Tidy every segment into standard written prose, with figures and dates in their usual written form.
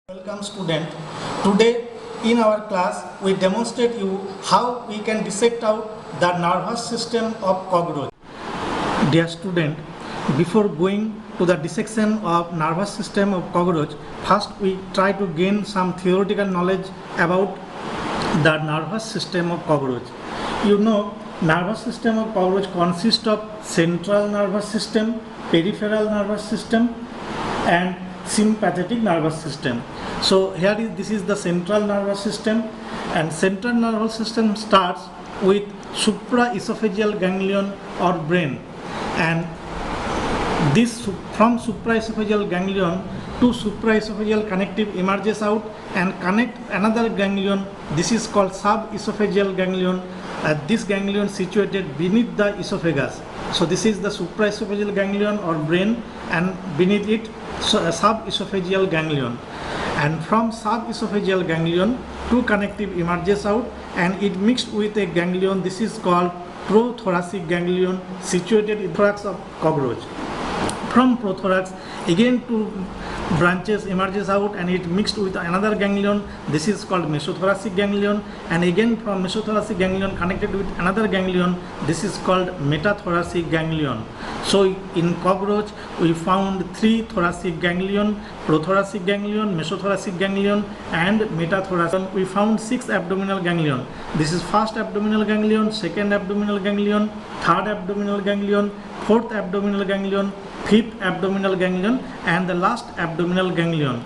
Welcome student. Today in our class we demonstrate you how we can dissect out the nervous system of cockroach. Dear student, before going to the dissection of nervous system of cockroach, first we try to gain some theoretical knowledge about the nervous system of cockroach. You know, nervous system of cockroach consists of central nervous system, peripheral nervous system and sympathetic nervous system. So this is the central nervous system, and central nervous system starts with supraesophageal ganglion or brain, and this from supraesophageal ganglion to supraesophageal connective emerges out and connect another ganglion. This is called subesophageal ganglion. This ganglion situated beneath the esophagus. So this is the supraesophageal ganglion or brain, and beneath it subesophageal ganglion. And from subesophageal ganglion, two connective emerges out and it mixed with a ganglion. This is called prothoracic ganglion, situated in the thorax of cockroach. From prothorax, again two branches emerges out and it mixed with another ganglion. This is called mesothoracic ganglion, and again from mesothoracic ganglion connected with another ganglion. This is called metathoracic ganglion. So in cockroach we found three thoracic ganglion: prothoracic ganglion, mesothoracic ganglion and metathoracic. We found six abdominal ganglion. This is first abdominal ganglion, second abdominal ganglion, third abdominal ganglion, fourth abdominal ganglion, fifth abdominal ganglion and the last abdominal ganglion.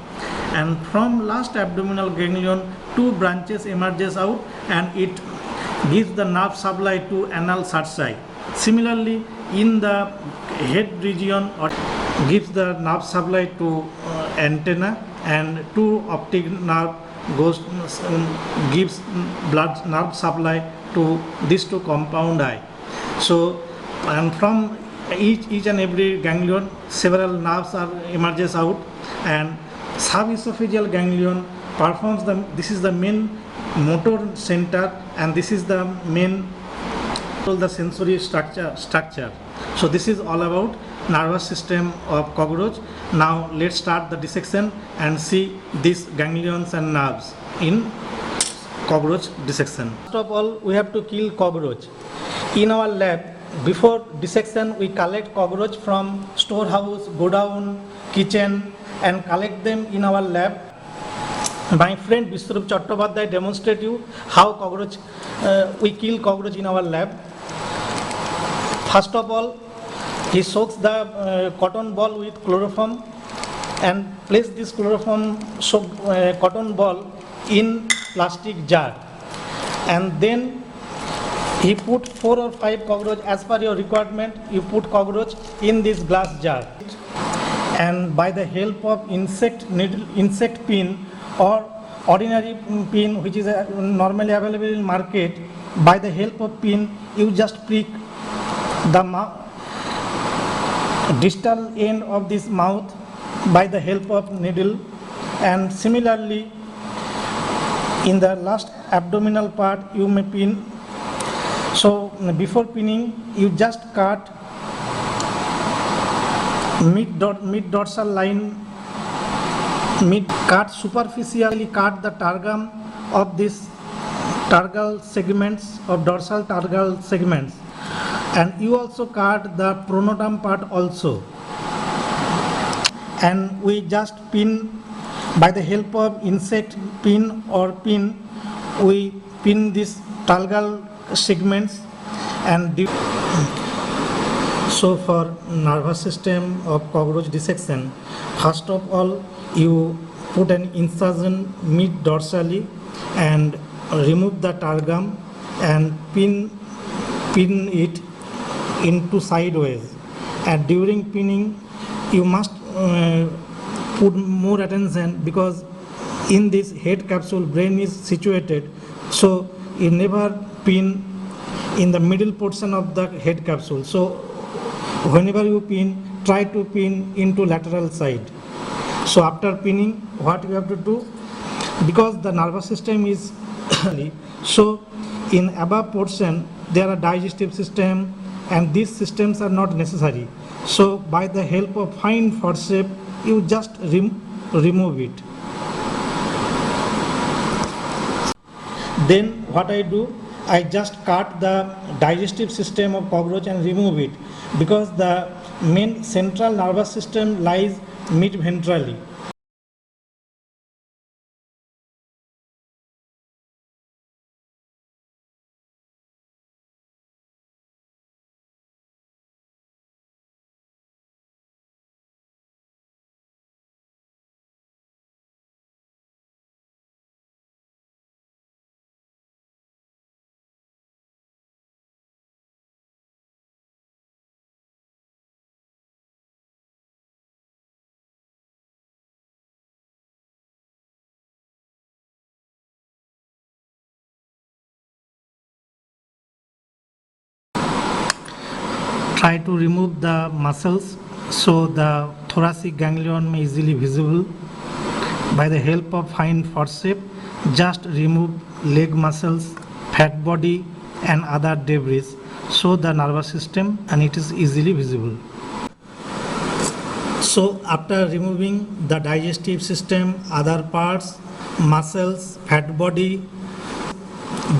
And from last abdominal ganglion, two branches emerges out and it gives the nerve supply to anal cerci. Similarly, in the head region, or gives the nerve supply to antenna, and two optic nerve gives blood nerve supply to these two compound eye. So, and from each and every ganglion several nerves are emerges out, and subesophageal ganglion performs this is the main motor center, and this is the main the sensory structure. So this is all about nervous system of cockroach. Now let's start the dissection and see these ganglions and nerves in cockroach dissection. First of all, we have to kill cockroach. In our lab, before dissection, we collect cockroach from storehouse, godown, kitchen and collect them in our lab. My friend Vishwarup Chattopadhyay demonstrate you how we kill cockroach in our lab. First of all, he soaks the cotton ball with chloroform and place this chloroform soaked cotton ball in plastic jar, and then he put 4 or 5 cockroach. As per your requirement, you put cockroach in this glass jar, and by the help of insect pin or ordinary pin which is normally available in market, by the help of pin you just prick the distal end of this mouth by the help of needle, and similarly in the last abdominal part you may pin. So before pinning, you just cut mid dorsal line, superficially cut the targum of this targal segments of dorsal targal segments, and you also cut the pronotum part also, and we just pin by the help of insect pin or pin. We pin this targal segments. And so for nervous system of cockroach dissection, first of all you put an incision mid dorsally and remove the targum and pin it into sideways, and during pinning you must put more attention, because in this head capsule brain is situated, so you never pin in the middle portion of the head capsule. So whenever you pin, try to pin into lateral side. So after pinning, what you have to do, because the nervous system is so in above portion there are digestive system, and these systems are not necessary. So by the help of fine forceps you just remove it. Then what I do, I just cut the digestive system of cockroach and remove it, because the main central nervous system lies mid-ventrally. Try to remove the muscles so the thoracic ganglion may easily visible. By the help of fine forceps, just remove leg muscles, fat body and other debris so the nervous system and it is easily visible. So after removing the digestive system, other parts, muscles, fat body,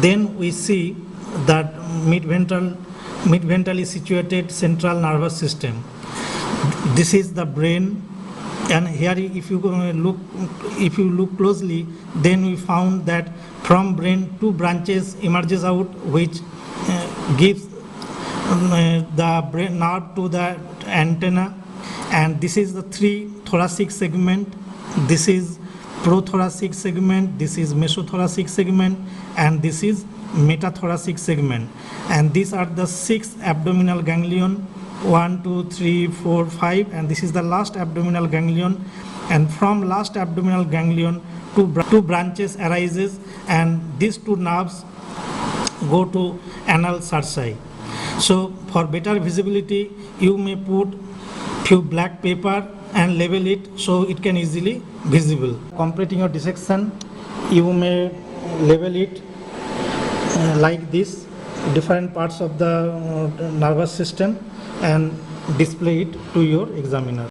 then we see that mid-ventrally situated central nervous system. This is the brain, and here if you look closely, then we found that from brain two branches emerges out, which gives the brain nerve to the antenna, and this is the three thoracic segment. This is prothoracic segment, this is mesothoracic segment, and this is metathoracic segment, and these are the 6 abdominal ganglion, 1 2 3 4 5, and this is the last abdominal ganglion, and from last abdominal ganglion two branches arises, and these two nerves go to anal cerci. So for better visibility, you may put few black paper and label it so it can easily visible. Completing your dissection, you may label it like this, different parts of the nervous system, and display it to your examiner.